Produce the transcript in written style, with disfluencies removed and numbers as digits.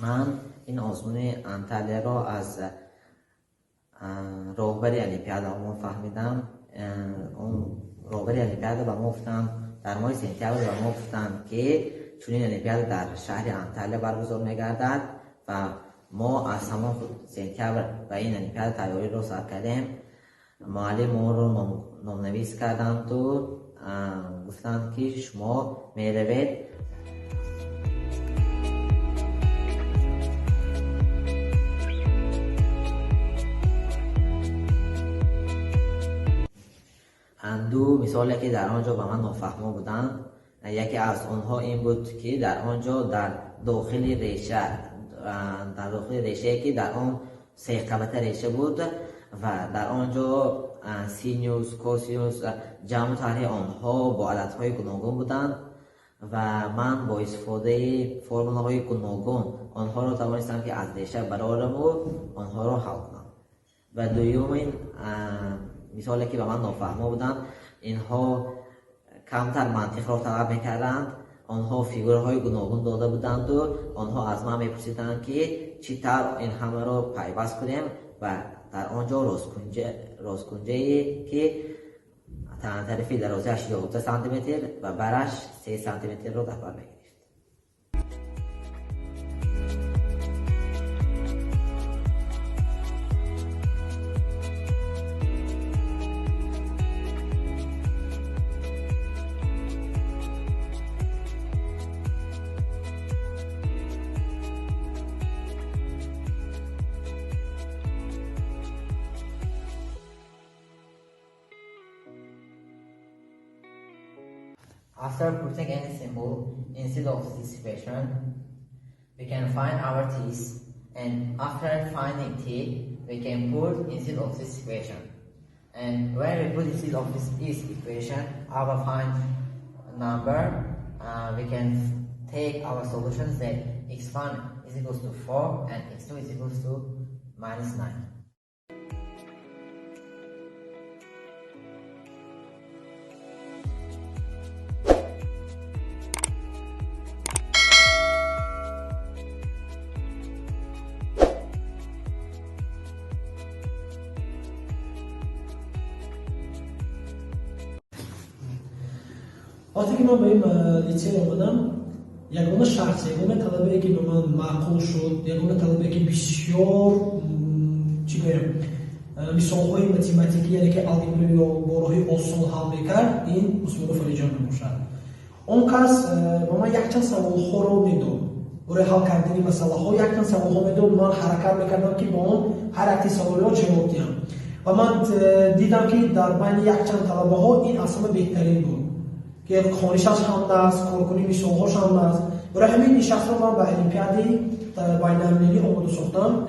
من این آزمون انطالیه را از راهبری الیمپیادا فهمیدم. اون راهبری الیمپیادا به ما گفتن در ماه سپتامبر به ما گفتن که چنین الیمپیادا در شهر انطالیه برگزار می‌گردد و ما از همان سپتامبر به این الیمپیادا تیاری را سر کردیم. معلم ما رو نام‌نویس کردند و گفتند که شما می‌روید دو مثالی که در آنجا به من نافهمه بودند. یکی از آنها این بود که در آنجا در داخل ریشه که در آن 3 قبطه ریشه بود و در آنجا سینوس، کوسینوس جمع طرح آنها با عددهای گوناگون بودند و من با استفاده فرمولهای گوناگون آنها را توانستم که از ریشه برآورم و آنها را حل کنم. و دومین مثالی که به من نافهمه بودند، اینها کمتر منطق را طلب میکردند. آنها فیگورهای گوناگون داده بودند و آنها از من میپرسیدند که چطور این همه را پیوست کنیم و در آنجا رازکنجه که طرفی درازیش 11 سانتی متر و برش 3 سانتی متر را در بر میگرفت. After putting any symbol instead of this equation, we can find our t's, and after finding t, we can put instead of this equation. And when we put instead of this equation, our find number, we can take our solutions that x1 is equals to 4 and x2 is equals to minus 9. وقتی که من به این لیتسей آمدم، یگانه شخص، یگانه طلبه‌ای که به من معقول شد، یگانه طلبه‌ای که بسیار مثال‌های متماتیکی، یعنی که الگبری یا با راه آسان حل می‌کرد، این اسمونوف علیجان می‌باشد. اون کس به من یکچند سوال‌ها رو میداد. برای حل کردن مسئله‌ها یکچند سوال‌ها میداد، من حرکت می‌کردم که با اون هر یک سوال‌ها جواب دهم. و من دیدم که در بین یکچند طلبه‌ها این اصلا بهترین بود. که خانشش هم دست، کارکنی مثال‌هاش هم دست. برای همین این شخص رو من به المپیادی بین‌المللی آماده ساختم.